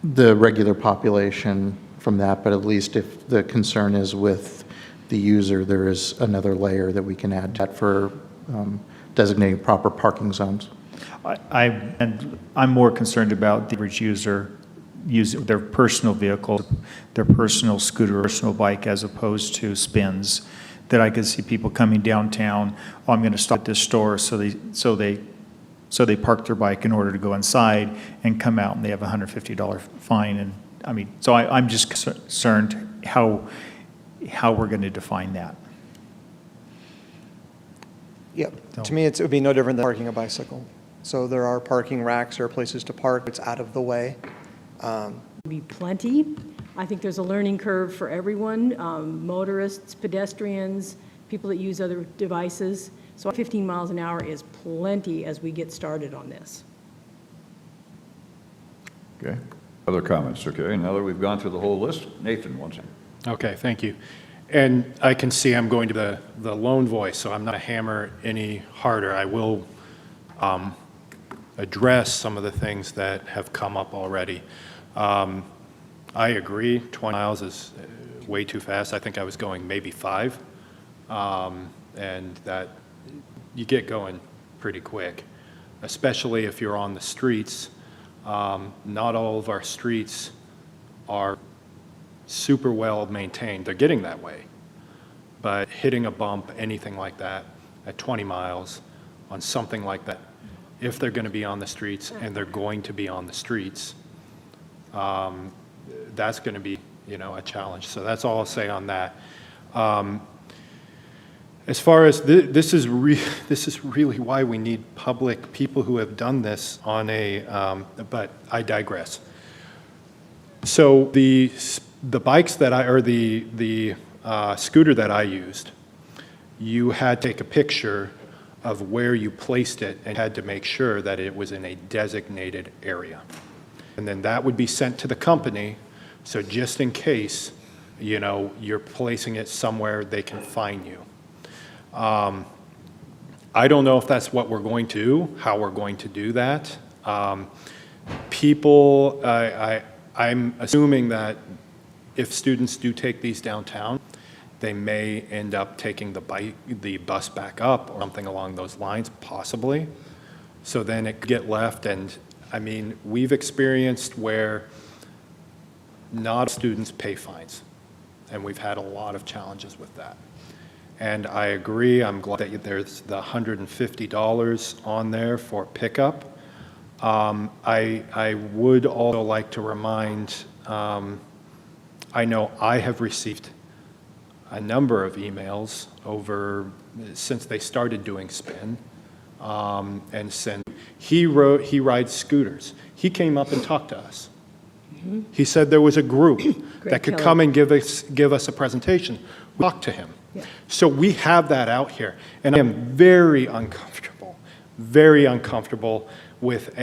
the regular population from that, but at least if the concern is with the user, there is another layer that we can add to that for designating proper parking zones. I'm more concerned about the average user using their personal vehicle, their personal scooter, personal bike, as opposed to Spins. That I could see people coming downtown, I'm going to stop at this store, so they park their bike in order to go inside and come out, and they have a $150 fine. And I mean, so I'm just concerned how we're going to define that. Yep. To me, it would be no different than parking a bicycle. So there are parking racks or places to park. It's out of the way. Be plenty. I think there's a learning curve for everyone, motorists, pedestrians, people that use other devices. So 15 miles an hour is plenty as we get started on this. Okay. Other comments? Okay, now that we've gone through the whole list, Nathan, once again. Okay, thank you. And I can see I'm going to the lone voice, so I'm not going to hammer any harder. I will address some of the things that have come up already. I agree, 20 miles is way too fast. I think I was going maybe 5, and that you get going pretty quick, especially if you're on the streets. Not all of our streets are super well maintained. They're getting that way. But hitting a bump, anything like that, at 20 miles on something like that, if they're going to be on the streets, and they're going to be on the streets, that's going to be, a challenge. So that's all I'll say on that. As far as this is really why we need public people who have done this on but I digress. So the bikes that the scooter that I used, you had to take a picture of where you placed it and had to make sure that it was in a designated area. And then that would be sent to the company, so just in case, you're placing it somewhere they can find you. I don't know if that's what we're going to do, how we're going to do that. I'm assuming that if students do take these downtown, they may end up taking the bus back up or something along those lines, possibly. So then it could get left, and we've experienced where not students pay fines, and we've had a lot of challenges with that. And I agree, I'm glad that there's the $150 on there for pickup. I would also like to remind, I know I have received a number of emails since they started doing spin, and since he rides scooters. He came up and talked to us. Mm-hmm. He said there was a group that could come and give us a presentation. We talked to him. Yeah. So we have that out here, and I am very uncomfortable with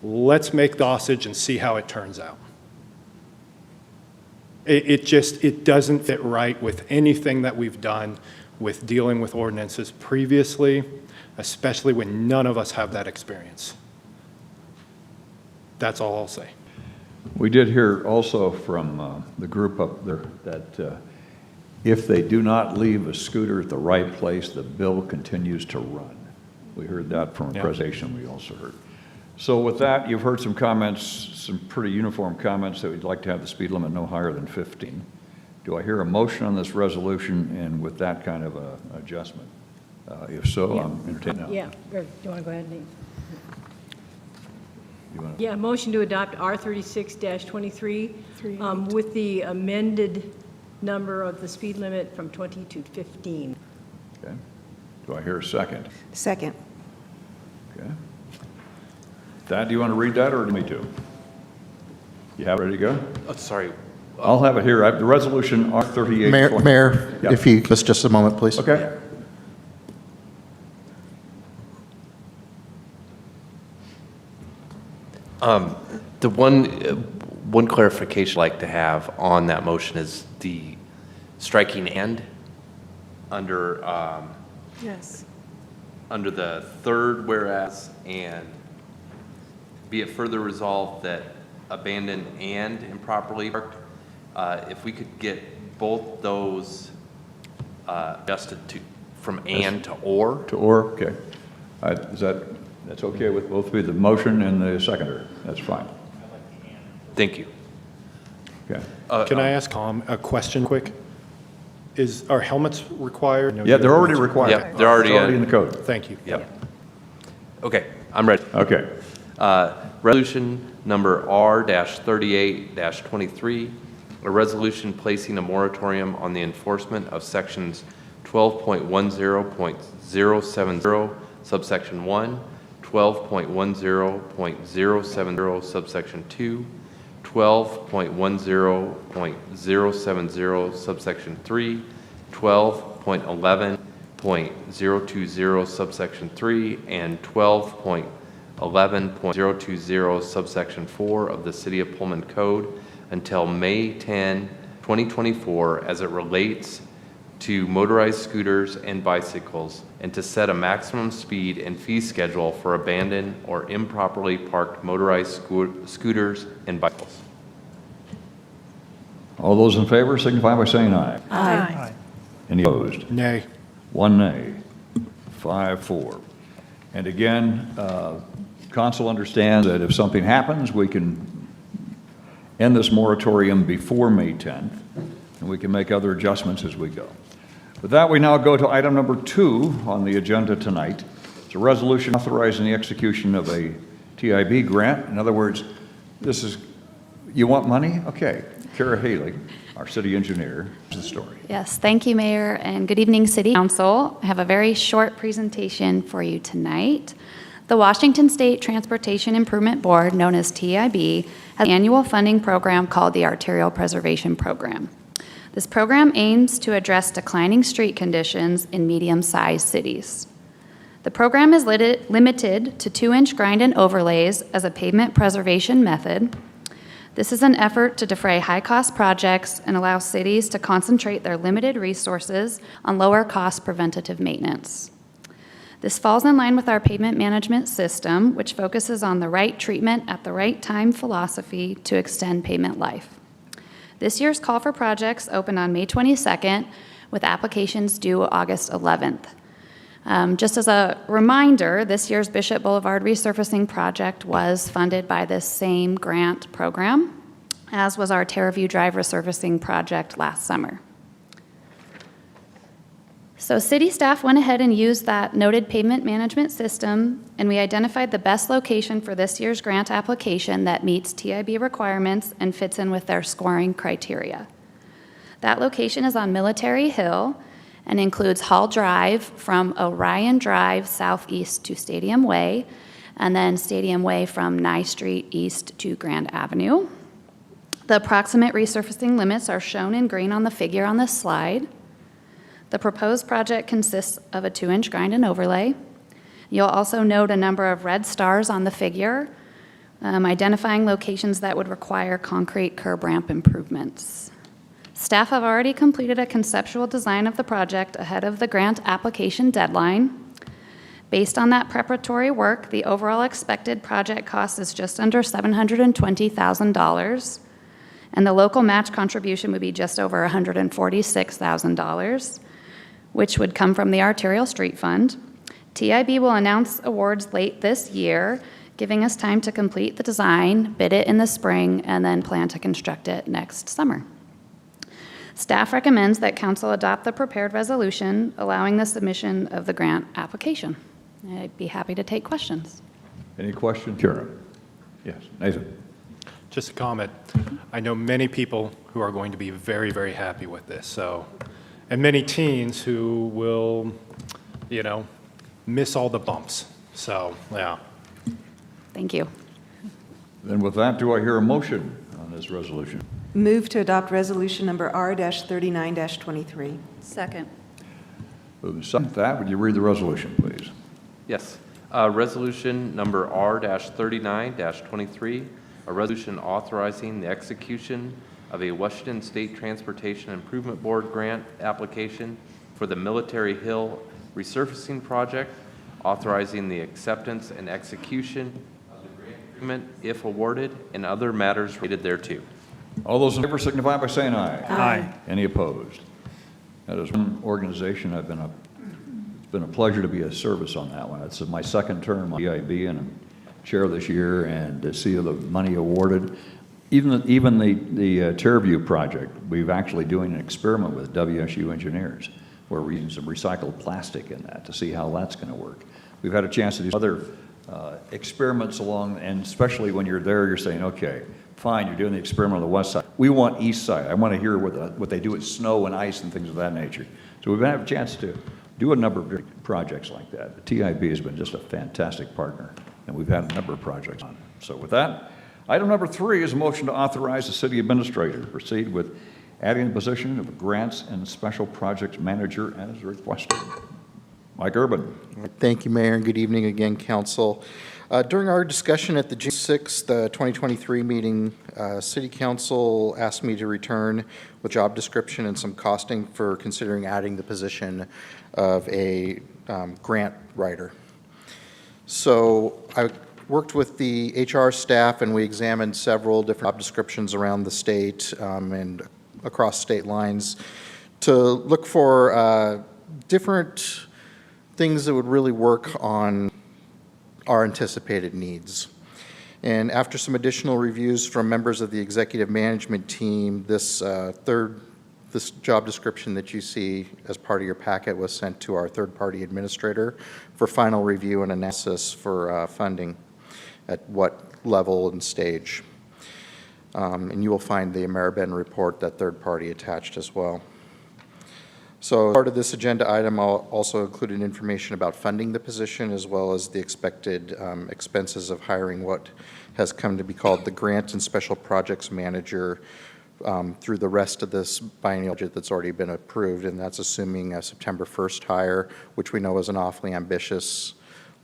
let's make the sausage and see how it turns out. It doesn't fit right with anything that we've done with dealing with ordinances previously, especially when none of us have that experience. That's all I'll say. We did hear also from the group up there that if they do not leave a scooter at the right place, the bill continues to run. We heard that from a presentation we also heard. So with that, you've heard some comments, some pretty uniform comments that we'd like to have the speed limit no higher than 15. Do I hear a motion on this resolution and with that kind of a adjustment? If so, I'm entertaining now. Yeah, do you want to go ahead, Nate? Yeah, motion to adopt R36-23 with the amended number of the speed limit from 20 to 15. Okay. Do I hear a second? Second. Okay. Thad, do you want to read that or me to? You have it ready to go? Oh, sorry. I'll have it here. I have the resolution R38. Mayor, Yep. if you, just a moment, please. Okay. The one clarification I'd like to have on that motion is the striking "and" under Yes. under the third whereas, and be it further resolved that abandoned and improperly parked, if we could get both those adjusted from "and" to "or." To or, okay. That's okay with both of you, the motion and the seconder? That's fine. Thank you. Okay. Can I ask Tom a question quick? Are helmets required? Yeah, they're already required. Yep, they're already in the code. Thank you. Yep. Okay, I'm ready. Okay. Resolution number R-38-23, a resolution placing a moratorium on the enforcement of sections 12.10.070, subsection 1, 12.10.070 subsection 2, 12.10.070 subsection 3, 12.11.020 subsection 3, and 12.11.020 subsection 4 of the City of Pullman Code until May 10, 2024, as it relates to motorized scooters and bicycles, and to set a maximum speed and fee schedule for abandoned or improperly parked motorized scooters and bicycles. All those in favor signify by saying aye. Aye. Any opposed? Nay. One nay. 5-4. And again, council understands that if something happens, we can end this moratorium before May 10th, and we can make other adjustments as we go. With that, we now go to item number 2 on the agenda tonight. It's a resolution authorizing the execution of a TIB grant. In other words, this is, you want money? Okay. Kara Haley, our city engineer, is the story. Yes, thank you, Mayor, and good evening, City Council. I have a very short presentation for you tonight. The Washington State Transportation Improvement Board, known as TIB, has an annual funding program called the Arterial Preservation Program. This program aims to address declining street conditions in medium-sized cities. The program is limited to 2-inch grind and overlays as a pavement preservation method. This is an effort to defray high-cost projects and allow cities to concentrate their limited resources on lower-cost preventative maintenance. This falls in line with our pavement management system, which focuses on the right treatment at the right time philosophy to extend pavement life. This year's call for projects opened on May 22nd, with applications due August 11th. Just as a reminder, this year's Bishop Boulevard resurfacing project was funded by this same grant program, as was our Terraview Drive resurfacing project last summer. So city staff went ahead and used that noted pavement management system, and we identified the best location for this year's grant application that meets TIB requirements and fits in with their scoring criteria. That location is on Military Hill and includes Hall Drive from Orion Drive southeast to Stadium Way, and then Stadium Way from Nye Street east to Grand Avenue. The approximate resurfacing limits are shown in green on the figure on this slide. The proposed project consists of a 2-inch grind and overlay. You'll also note a number of red stars on the figure, identifying locations that would require concrete curb ramp improvements. Staff have already completed a conceptual design of the project ahead of the grant application deadline. Based on that preparatory work, the overall expected project cost is just under $720,000, and the local match contribution would be just over $146,000, which would come from the Arterial Street Fund. TIB will announce awards late this year, giving us time to complete the design, bid it in the spring, and then plan to construct it next summer. Staff recommends that council adopt the prepared resolution allowing the submission of the grant application. I'd be happy to take questions. Any questions? Kara? Yes, Nathan. Just a comment. I know many people who are going to be very, very happy with this, so, and many teens who will, miss all the bumps. So, yeah. Thank you. Then with that, do I hear a motion on this resolution? Move to adopt resolution number R-39-23. Second. With that, would you read the resolution, please? Yes. Resolution number R-39-23, a resolution authorizing the execution of a Washington State Transportation Improvement Board grant application for the Military Hill resurfacing project, authorizing the acceptance and execution of the grant agreement if awarded, and other matters related thereto. All those in favor signify by saying aye. Aye. Any opposed? That is one organization it's been a pleasure to be of service on that one. It's my second term on EIB, and I'm chair this year, and to see the money awarded. Even the Terraview project, we've actually doing an experiment with WSU engineers where we're using some recycled plastic in that to see how that's going to work. We've had a chance to do other experiments along, and especially when you're there, you're saying, okay, fine, you're doing the experiment on the west side. We want east side. I want to hear what they do with snow and ice and things of that nature. So we've had a chance to do a number of projects like that. The TIB has been just a fantastic partner, and we've had a number of projects on it. So with that, item number 3 is a motion to authorize the city administrator to proceed with adding the position of grants and special projects manager as requested. Mike Urban. Thank you, Mayor, and good evening again, Council. During our discussion at the June 6th, 2023 meeting, City Council asked me to return with job description and some costing for considering adding the position of a grant writer. So I worked with the HR staff and we examined several different job descriptions around the state and across state lines to look for different things that would really work on our anticipated needs. And after some additional reviews from members of the executive management team, this job description that you see as part of your packet was sent to our third-party administrator for final review and analysis for funding at what level and stage. And you will find the Ameriben report, that third party, attached as well. So as part of this agenda item, I'll also included information about funding the position as well as the expected expenses of hiring what has come to be called the Grant and Special Projects Manager through the rest of this biennial budget that's already been approved, and that's assuming a September 1st hire, which we know is an awfully ambitious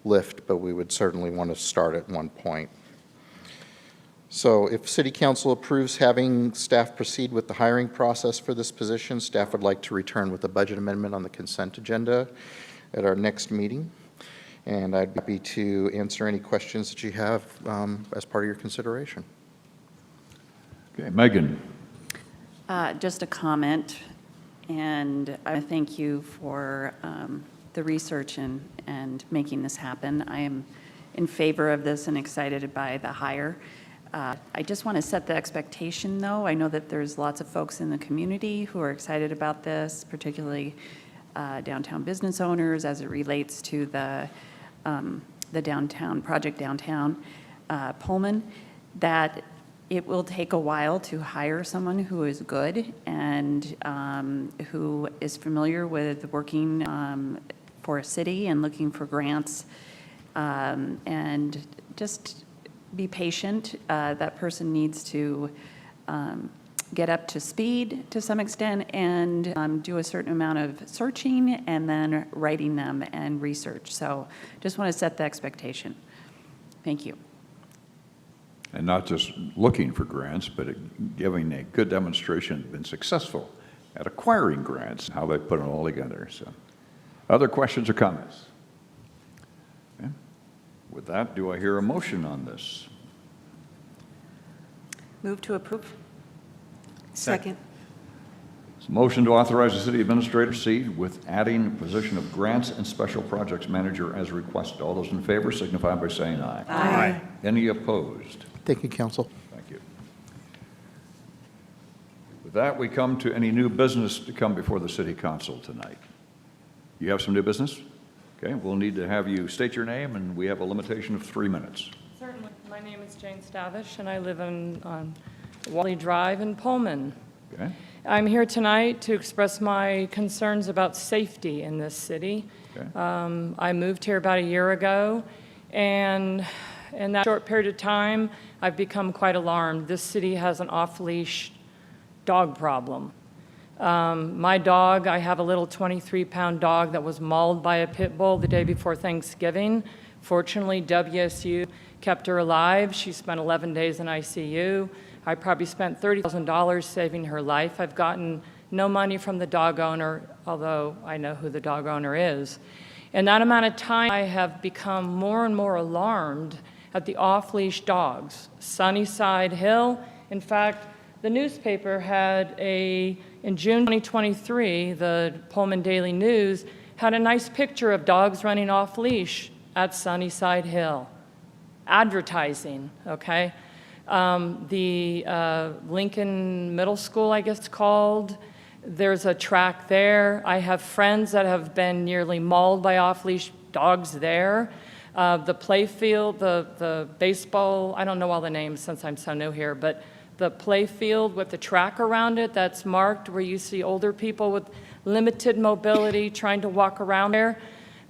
lift, but we would certainly want to start at one point. So if City Council approves having staff proceed with the hiring process for this position, staff would like to return with a budget amendment on the consent agenda at our next meeting. And I'd be happy to answer any questions that you have as part of your consideration. Okay, Megan. Just a comment, and I thank you for the research and making this happen. I am in favor of this and excited by the hire. I just want to set the expectation, though. I know that there's lots of folks in the community who are excited about this, particularly downtown business owners as it relates to the downtown, Project Downtown Pullman, that it will take a while to hire someone who is good and who is familiar with working for a city and looking for grants, and just be patient. That person needs to get up to speed to some extent and do a certain amount of searching and then writing them and research. So just want to set the expectation. Thank you. And not just looking for grants, but giving a good demonstration, been successful at acquiring grants, how they put it all together. So, other questions or comments? Okay. With that, do I hear a motion on this? Move to approve. Second. It's a motion to authorize the city administrator to proceed with adding the position of grants and special projects manager as requested. All those in favor signify by saying aye. Aye. Any opposed? Thank you, Council. Thank you. With that, we come to any new business to come before the city council tonight. You have some new business? Okay, we'll need to have you state your name, and we have a limitation of 3 minutes. Certainly. My name is Jane Stavish, and I live on Wally Drive in Pullman. Okay. I'm here tonight to express my concerns about safety in this city. Okay. I moved here about a year ago, and in that short period of time, I've become quite alarmed. This city has an off-leash dog problem. My dog, I have a little 23-pound dog that was mauled by a pit bull the day before Thanksgiving. Fortunately, WSU kept her alive. She spent 11 days in ICU. I probably spent $30,000 saving her life. I've gotten no money from the dog owner, although I know who the dog owner is. In that amount of time, I have become more and more alarmed at the off-leash dogs. Sunnyside Hill, in fact, the newspaper had in June 2023, the Pullman Daily News had a nice picture of dogs running off-leash at Sunnyside Hill. Advertising, okay? The Lincoln Middle School, I guess it's called, there's a track there. I have friends that have been nearly mauled by off-leash dogs there. The play field, the baseball, I don't know all the names since I'm so new here, but the play field with the track around it that's marked where you see older people with limited mobility trying to walk around there.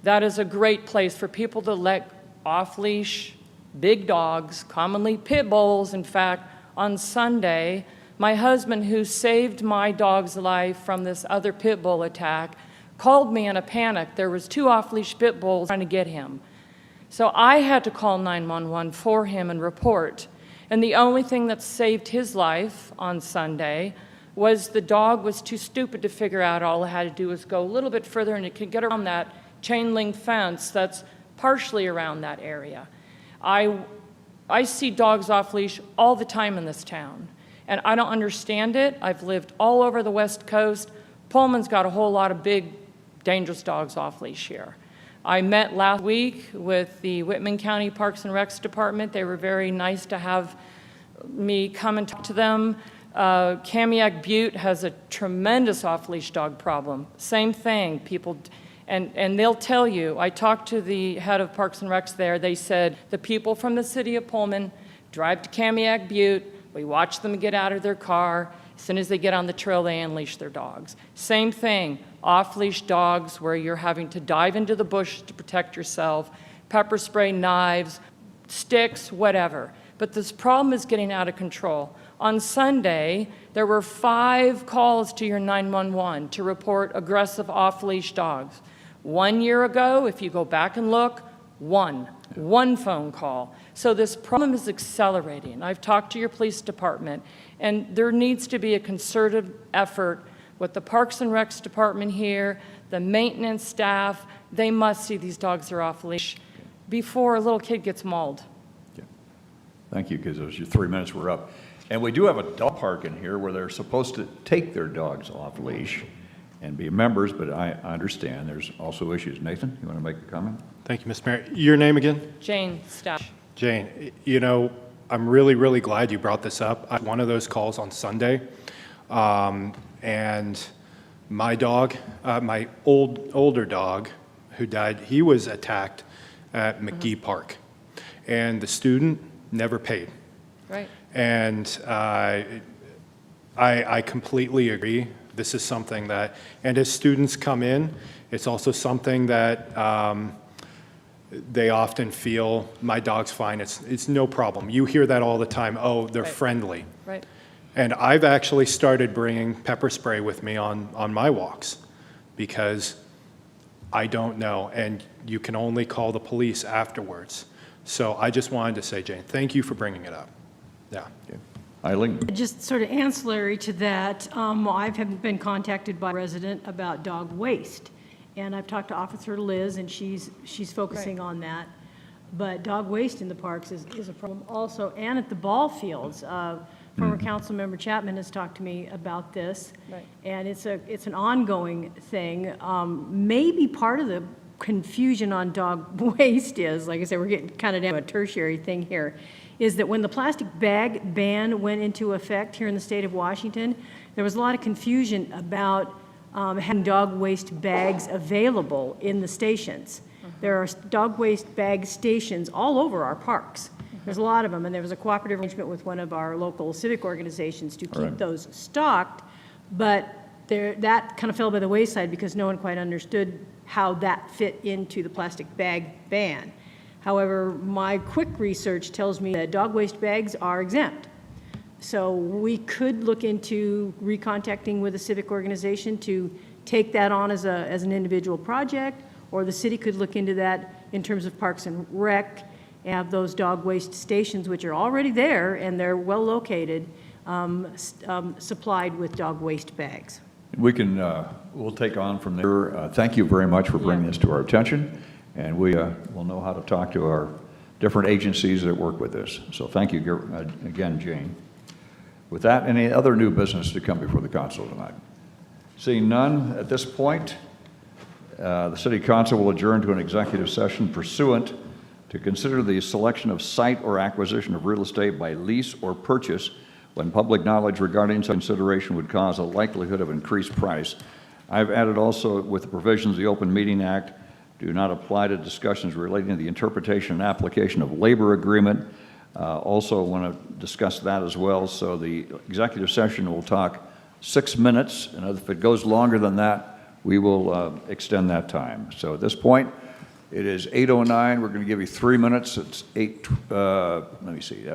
That is a great place for people to let off-leash big dogs, commonly pit bulls. In fact, on Sunday, my husband, who saved my dog's life from this other pit bull attack, called me in a panic. There was 2 off-leash pit bulls trying to get him. So I had to call 911 for him and report. And the only thing that saved his life on Sunday was the dog was too stupid to figure out. All it had to do was go a little bit further and it could get around that chain link fence that's partially around that area. I see dogs off leash all the time in this town, and I don't understand it. I've lived all over the West Coast. Pullman's got a whole lot of big, dangerous dogs off leash here. I met last week with the Whitman County Parks and Recs Department. They were very nice to have me come and talk to them. Kamiak Butte has a tremendous off-leash dog problem. Same thing, people, and they'll tell you, I talked to the head of Parks and Recs there, they said the people from the city of Pullman drive to Kamiak Butte, we watch them get out of their car, as soon as they get on the trail, they unleash their dogs. Same thing, off-leash dogs where you're having to dive into the bush to protect yourself, pepper spray, knives, sticks, whatever. But this problem is getting out of control. On Sunday, there were 5 calls to your 911 to report aggressive off-leash dogs. 1 year ago, if you go back and look, one phone call. So this problem is accelerating. I've talked to your police department, and there needs to be a concerted effort with the Parks and Recs department here, the maintenance staff. They must see these dogs are off leash before a little kid gets mauled. Yeah. Thank you, because those your 3 minutes were up. And we do have a dog park in here where they're supposed to take their dogs off leash and be members, but I understand there's also issues. Nathan, you want to make a comment? Thank you, Mr. Mayor. Your name again? Jane Stash. Jane, you know, I'm really, really glad you brought this up. I had one of those calls on Sunday, and my dog, my older dog who died, he was attacked at McGee Park, and the student never paid. Right. And I completely agree. This is something that, and as students come in, it's also something that they often feel, my dog's fine, it's no problem. You hear that all the time, oh, they're friendly. Right. And I've actually started bringing pepper spray with me on my walks because I don't know, and you can only call the police afterwards. So I just wanted to say, Jane, thank you for bringing it up. Yeah. Okay. Eileen? Just sort of ancillary to that, I've been contacted by a resident about dog waste. And I've talked to Officer Liz, and she's focusing on that. But dog waste in the parks is a problem also, and at the ball fields. Former council member Chapman has talked to me about this. Right. And it's an ongoing thing. Maybe part of the confusion on dog waste is, like I said, we're getting kind of down to a tertiary thing here, is that when the plastic bag ban went into effect here in the state of Washington, there was a lot of confusion about having dog waste bags available in the stations. There are dog waste bag stations all over our parks. There's a lot of them, and there was a cooperative arrangement with one of our local civic organizations to keep those stocked, but that kind of fell by the wayside because no one quite understood how that fit into the plastic bag ban. However, my quick research tells me that dog waste bags are exempt. So we could look into recontacting with a civic organization to take that on as an individual project, or the city could look into that in terms of Parks and Rec, and have those dog waste stations, which are already there and they're well located, supplied with dog waste bags. We can, we'll take on from there. Thank you very much for bringing this to our attention, and we will know how to talk to our different agencies that work with this. So thank you again, Jane. With that, any other new business to come before the council tonight? Seeing none at this point, the city council will adjourn to an executive session pursuant to consider the selection of site or acquisition of real estate by lease or purchase when public knowledge regarding such consideration would cause a likelihood of increased price. I've added also with the provisions of the Open Meeting Act do not apply to discussions relating to the interpretation and application of labor agreement. Also want to discuss that as well. So the executive session will talk 6 minutes, and if it goes longer than that, we will extend that time. So at this point, It is 8:09. We're going to give you 3 minutes. It's 8, let me see,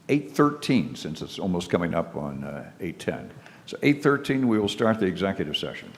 8:13, since it's almost coming up on 8:10. So 8:13, we will start the executive session.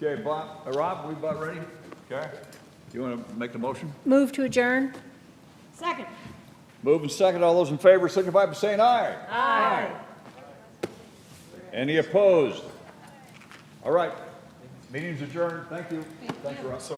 Okay, Rob, we about ready? Okay. You want to make the motion? Move to adjourn? Second. Move and second. All those in favor signify by saying aye. Aye. Any opposed? All right. Meeting's adjourned. Thank you. Thanks, Rob.